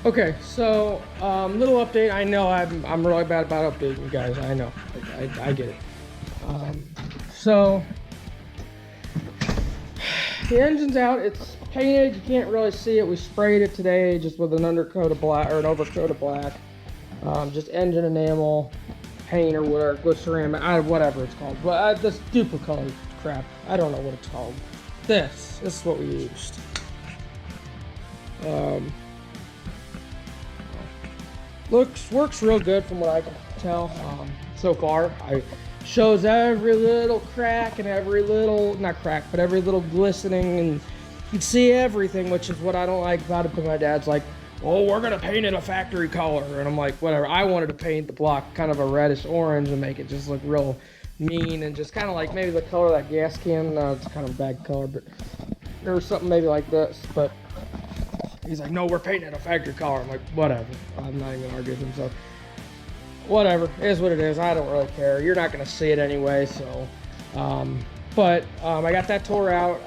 Okay, so little update. I know I'm really bad about updating you guys. I know, I get it. So the engine's out. It's painted. You can't really see it. We sprayed it today just with an undercoat of black or an overcoat of black. Just engine enamel, paint or whatever, glycerin, whatever it's called. But this duplicolor crap. I don't know what it's called. This is what we used. Works real good from what I can tell so far. Shows every little crack and every little, not crack, but every little glistening, and you can see everything, which is what I don't like about it. But my dad's like, well, we're gonna paint it a factory color, and I'm like, whatever. I wanted to paint the block kind of a reddish orange and make it just look real mean, and just kind of like maybe the color of that gas can. It's kind of a bad color, but or something maybe like this. But he's like, no, we're painting it a factory color. I'm like, whatever. I'm not even gonna argue with him. So whatever, it is what it is. I don't really care. You're not gonna see it anyway. So, I got that tore out.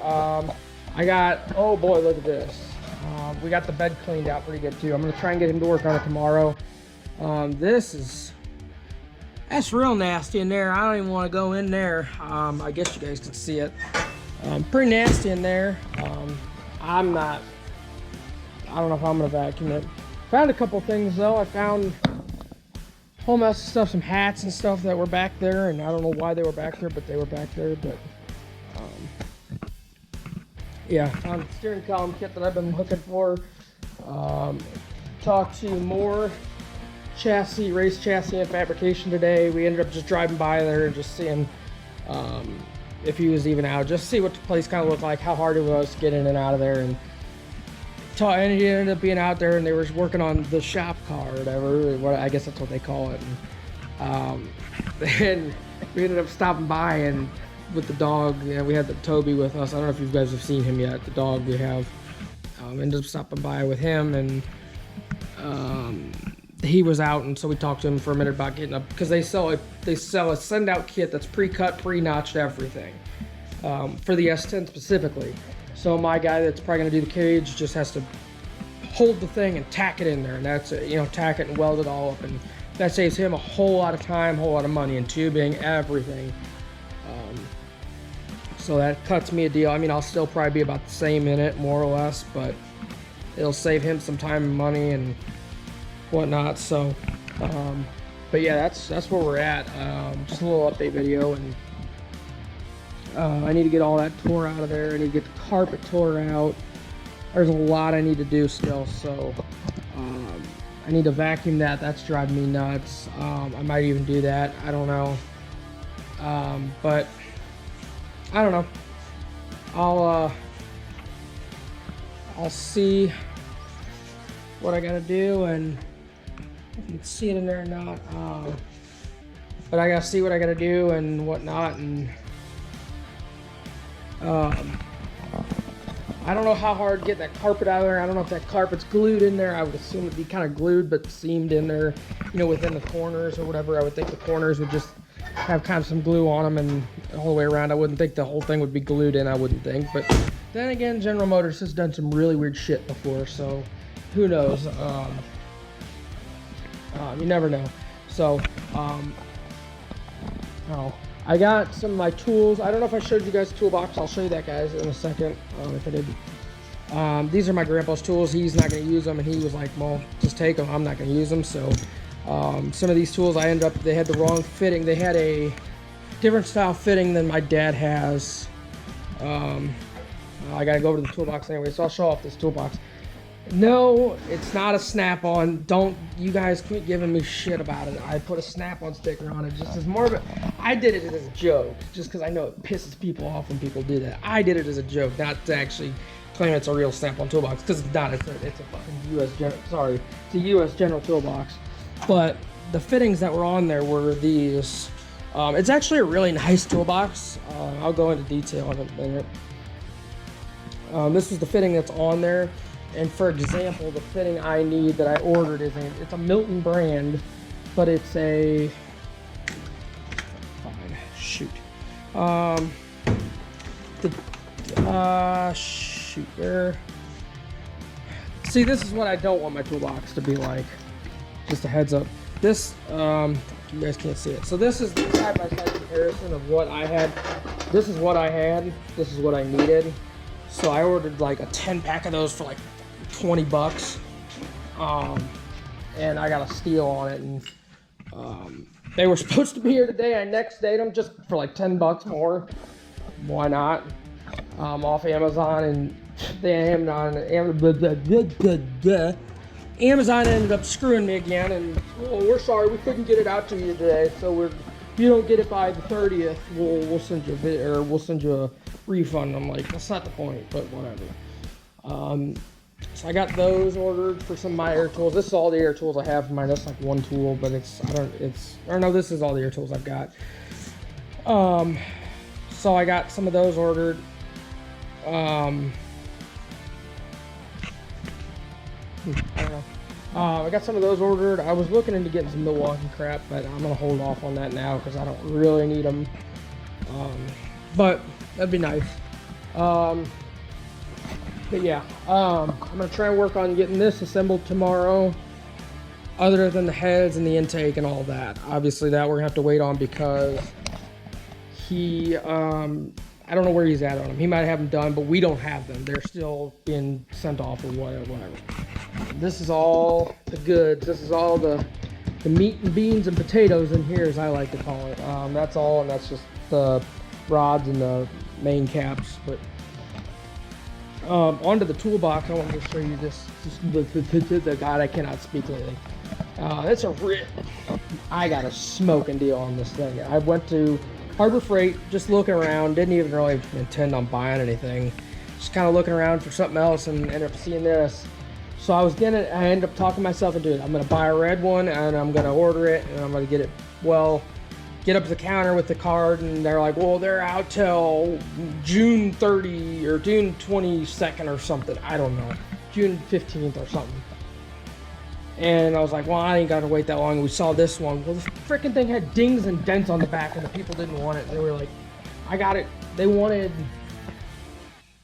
Oh boy, look at this. We got the bed cleaned out pretty good too. I'm gonna try and get him to work on it tomorrow. That's real nasty in there. I don't even want to go in there. I guess you guys can see it. Pretty nasty in there. I don't know if I'm gonna vacuum it. Found a couple things though. I found a whole mess of stuff, some hats and stuff that were back there, and I don't know why they were back there, but they were back there. But yeah, found the steering column kit that I've been looking for. Talked to more race chassis and fabrication today. We ended up just driving by there and just seeing if he was even out, just see what the place kind of looked like, how hard it was to get in and out of there. And he ended up being out there, and they were working on the shop car or whatever. I guess that's what they call it. And we ended up stopping by, and with the dog, we had the Toby with us. I don't know if you guys have seen him yet. The dog we have. Ended up stopping by with him, and he was out, and so we talked to him for a minute about getting up, because they sell a send out kit that's pre-cut, pre-notched everything for the S10 specifically. So my guy that's probably gonna do the cage just has to hold the thing and tack it in there, and that's it. Tack it and weld it all up, and that saves him a whole lot of time, a whole lot of money, and tubing, everything. So that cuts me a deal. I mean, I'll still probably be about the same in it, more or less, but it'll save him some time and money and whatnot. So, but yeah, that's where we're at. Just a little update video, and I need to get all that tore out of there. I need to get the carpet tore out. There's a lot I need to do still, so I need to vacuum that. That's driving me nuts. I might even do that. I don't know. But I don't know. I'll see what I gotta do, and if you can see it in there or not. But I gotta see what I gotta do and whatnot, and I don't know how hard getting that carpet out of there. I don't know if that carpet's glued in there. I would assume it'd be kind of glued but seamed in there, within the corners or whatever. I would think the corners would just have kind of some glue on them, and all the way around. I wouldn't think the whole thing would be glued in, I wouldn't think. But then again, General Motors has done some really weird shit before, so who knows? You never know. So, I got some of my tools. I don't know if I showed you guys the toolbox. I'll show you that, guys, in a second, if I did. These are my grandpa's tools. He's not going to use them, and he was like, well, just take them. I'm not going to use them. So some of these tools, they had the wrong fitting. They had a different style fitting than my dad has. I got to go over to the toolbox anyway, so I'll show off this toolbox. No, it's not a snap-on. You guys quit giving me shit about it. I put a snap-on sticker on it just as more of it. I did it as a joke, just because I know it pisses people off when people do that. I did it as a joke, not to actually claim it's a real snap-on toolbox, because it's not. It's a fucking it's a U.S. General toolbox. But the fittings that were on there were these. It's actually a really nice toolbox. I'll go into detail in a minute. This is the fitting that's on there. And for example, the fitting I need that I ordered it's a Milton brand, but it's a shoot. Where See, this is what I don't want my toolbox to be like. Just a heads up. This, you guys can't see it. So this is the side-by-side comparison of what I had. This is what I had. This is what I needed. So I ordered like a 10-pack of those for like 20 bucks. And I got a steal on it. And they were supposed to be here today. I next date them just for like 10 bucks more. Why not? Off Amazon, and Amazon ended up screwing me again, and we're sorry we couldn't get it out to you today. So if you don't get it by the 30th, we'll send you we'll send you a refund. I'm like, that's not the point, but whatever. So I got those ordered for some of my air tools. This is all the air tools I have for mine. That's like one tool, but this is all the air tools I've got. So I got some of those ordered. I don't know. I got some of those ordered. I was looking into getting some Milwaukee crap, but I'm gonna hold off on that now because I don't really need them. But that'd be nice. But yeah, I'm gonna try and work on getting this assembled tomorrow. Other than the heads and the intake and all that, obviously that we're gonna have to wait on because he, I don't know where he's at on them. He might have them done, but we don't have them. They're still being sent off or whatever. This is all the goods. This is all the meat and beans and potatoes in here, as I like to call it. That's all, and that's just the rods and the main caps. But onto the toolbox, I want to show you this. God, I cannot speak lately. I got a smoking deal on this thing. I went to Harbor Freight, just looking around, didn't even really intend on buying anything. Just kind of looking around for something else and ended up seeing this. So I ended up talking myself into it. I'm gonna buy a red one and I'm gonna order it and I'm gonna get up to the counter with the card, and they're like, well, they're out till June 30 or June 22nd or something. I don't know, June 15th or something. And I was like, well, I ain't gotta wait that long. We saw this one. Well, this freaking thing had dings and dents on the back, and the people didn't want it. They were like, I got it. They wanted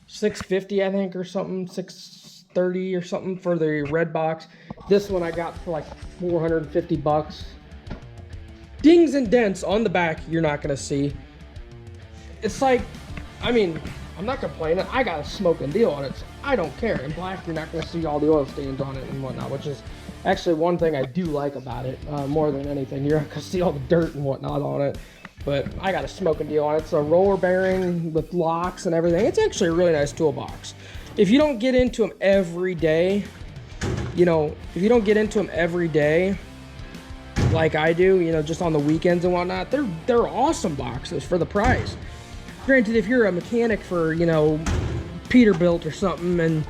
$650, I think, or something, $630 or something for the red box. This one I got for like $450. Dings and dents on the back, you're not gonna see. It's like, I mean, I'm not complaining. I got a smoking deal on it. So I don't care. In black, you're not gonna see all the oil stains on it and whatnot, which is actually one thing I do like about it more than anything. You're not gonna see all the dirt and whatnot on it. But I got a smoking deal on it. It's a roller bearing with locks and everything. It's actually a really nice toolbox. If you don't get into them every day, like I do, just on the weekends and whatnot, they're awesome boxes for the price. Granted, if you're a mechanic for, Peterbilt or something, and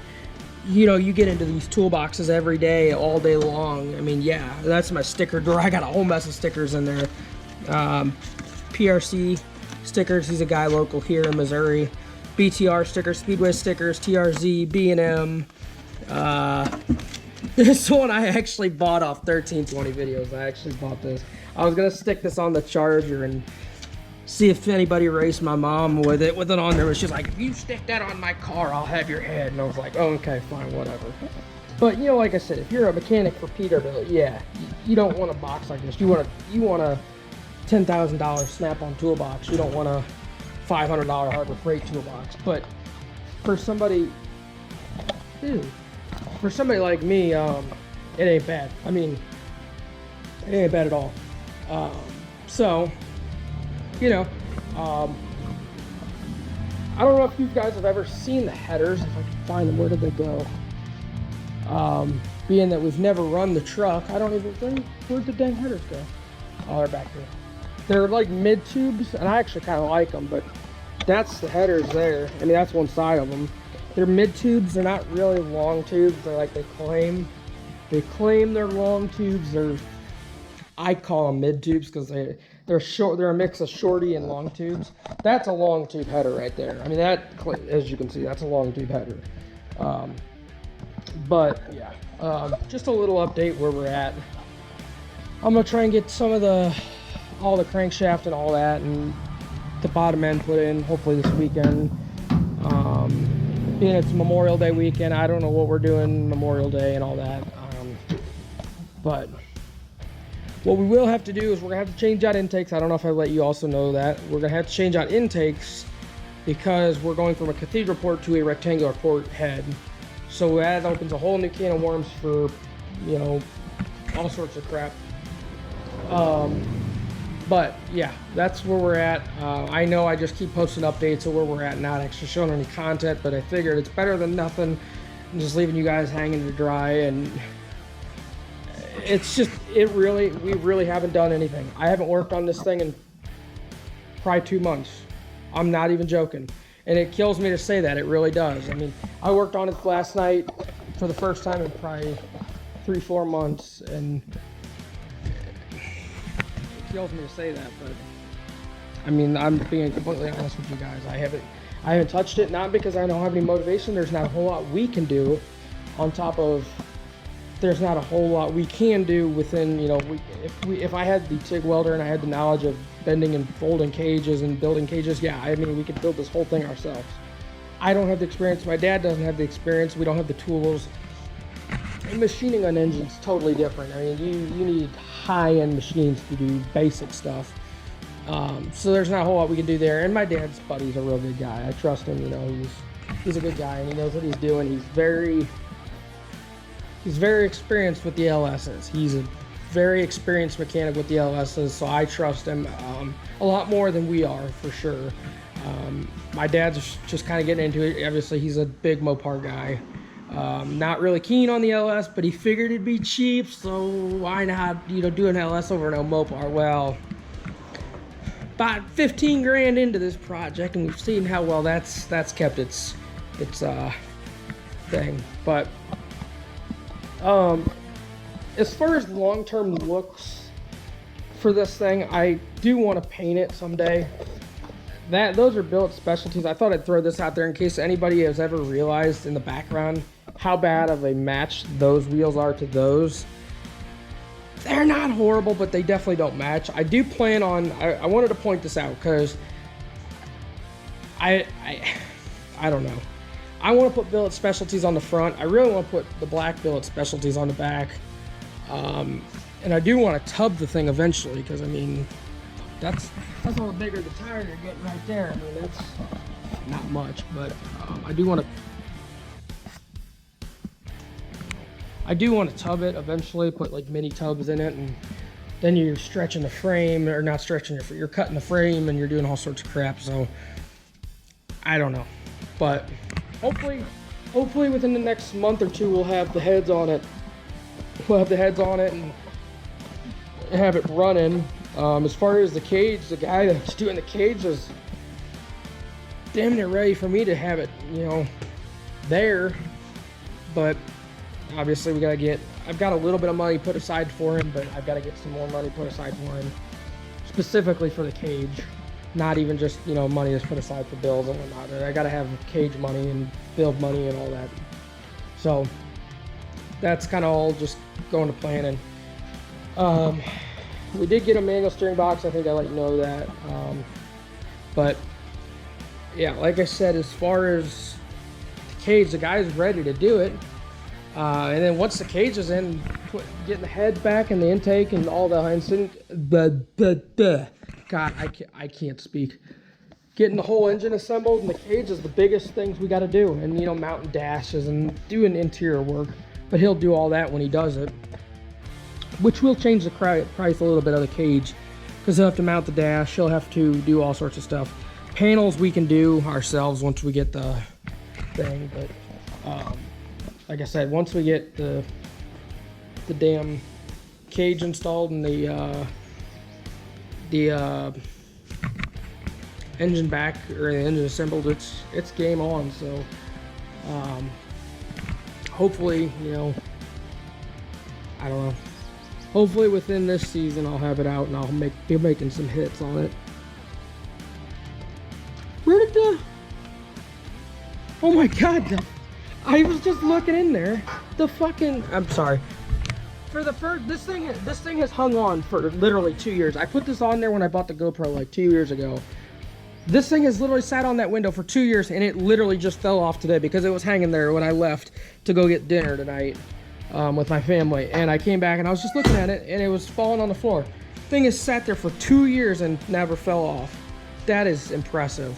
you get into these toolboxes every day, all day long. I mean, yeah, that's my sticker drawer. I got a whole mess of stickers in there. PRC stickers. He's a guy local here in Missouri. BTR stickers, Speedway stickers, TRZ, B&M. This one I actually bought off 1320 videos. I actually bought this. I was gonna stick this on the Charger and see if anybody raced my mom with it on there. She's like, if you stick that on my car, I'll have your head. And I was like, oh, okay, fine, whatever. But like I said, if you're a mechanic for Peterbilt, yeah, you don't want a box like this. You want a $10,000 Snap-on toolbox. You don't want a $500 Harbor Freight toolbox. But for somebody, like me, it ain't bad. I mean, it ain't bad at all. So, I don't know if you guys have ever seen the headers. If I can find them, where did they go? Being that we've never run the truck, I don't even think, where'd the dang headers go? Oh, they're back here. They're like mid-tubes, and I actually kind of like them, but that's the headers there. I mean, that's one side of them. They're mid-tubes. They're not really long tubes. They're like they claim they're long tubes. I call them mid-tubes because they're short. They're a mix of shorty and long tubes. That's a long tube header right there. I mean, that, as you can see, that's a long tube header. But yeah, just a little update where we're at. I'm gonna try and get some of all the crankshaft and all that, and the bottom end put in hopefully this weekend. being it's Memorial Day weekend, I don't know what we're doing Memorial Day and all that. But what we will have to do is we're gonna have to change out intakes. I don't know if I let you also know that. We're gonna have to change out intakes because we're going from a cathedral port to a rectangular port head. So that opens a whole new can of worms for, you know, all sorts of crap. But yeah, that's where we're at. I know I just keep posting updates of where we're at, not actually showing any content, but I figured it's better than nothing and just leaving you guys hanging to dry. And it's just, we really haven't done anything. I haven't worked on this thing in probably 2 months. I'm not even joking. And it kills me to say that, it really does. I mean, I worked on it last night for the first time in probably 3-4 months, and it kills me to say that, but I mean, I'm being completely honest with you guys. I haven't touched it, not because I don't have any motivation. There's not a whole lot we can do on top of, there's not a whole lot we can do within, you know, if I had the TIG welder and I had the knowledge of bending and folding cages and building cages, yeah, I mean, we could build this whole thing ourselves. I don't have the experience. My dad doesn't have the experience. We don't have the tools. And machining an engine's totally different. I mean, you need high-end machines to do basic stuff. So there's not a whole lot we can do there. And my dad's buddy's a real good guy. I trust him. You know, he's a good guy and he knows what he's doing. He's very experienced with the LSs. He's a very experienced mechanic with the LSs, so I trust him a lot more than we are, for sure. My dad's just kind of getting into it. Obviously, he's a big Mopar guy. Not really keen on the LS, but he figured it'd be cheap, so why not, you know, do an LS over no Mopar? Well, about 15 grand into this project, and we've seen how well that's kept its thing. But as far as long-term looks for this thing, I do want to paint it someday. Those are billet specialties. I thought I'd throw this out there in case anybody has ever realized in the background how bad of a match those wheels are to those. They're not horrible, but they definitely don't match. I do plan on, I wanted to point this out because I don't know. I want to put billet specialties on the front. I really want to put the black billet specialties on the back. And I do want to tub the thing eventually, because I mean, that's all the bigger the tire you're getting right there. I mean, that's not much, but I do want to tub it eventually, put like mini tubs in it, and then you're stretching the frame, or not stretching it, you're cutting the frame and you're doing all sorts of crap. So I don't know, but hopefully within the next month or two we'll have the heads on it. We'll have the heads on it and have it running. As far as the cage, the guy that's doing the cage is damn near ready for me to have it, you know, there. But obviously I've got a little bit of money put aside for him, but I've got to get some more money put aside for him, specifically for the cage. Not even just, you know, money that's put aside for bills and whatnot. I got to have cage money and build money and all that. So that's kind of all just going to planning. We did get a manual steering box. I think I let you know that. But yeah, like I said, as far as the cage, the guy's ready to do it. And then once the cage is in, getting the head back and the intake and all the instant, God, I can't speak. Getting the whole engine assembled and the cage is the biggest things we got to do. And, you know, mounting dashes and doing interior work. But he'll do all that when he does it, which will change the price a little bit of the cage, because he'll have to mount the dash. He'll have to do all sorts of stuff. Panels we can do ourselves once we get the thing. But like I said, once we get the damn cage installed and the engine back, or the engine assembled, it's game on. So hopefully, you know, I don't know. Hopefully within this season I'll have it out and I'll be making some hits on it. Where did the... Oh my God! I was just looking in there. The fucking... I'm sorry. For the first... This thing has hung on for literally 2 years. I put this on there when I bought the GoPro like 2 years ago. This thing has literally sat on that window for 2 years, and it literally just fell off today because it was hanging there when I left to go get dinner tonight with my family. And I came back and I was just looking at it, and it was falling on the floor. Thing has sat there for 2 years and never fell off. That is impressive.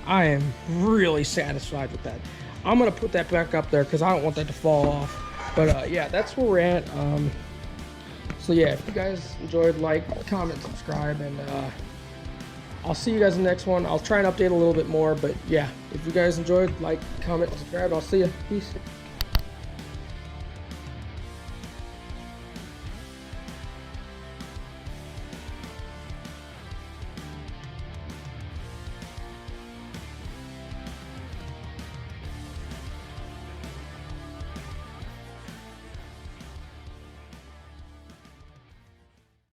I am really satisfied with that. I'm gonna put that back up there because I don't want that to fall off. But yeah, that's where we're at. So yeah, if you guys enjoyed, like, comment, subscribe, and I'll see you guys in the next one. I'll try and update a little bit more, but yeah, if you guys enjoyed, like, comment, subscribe. I'll see you. Peace.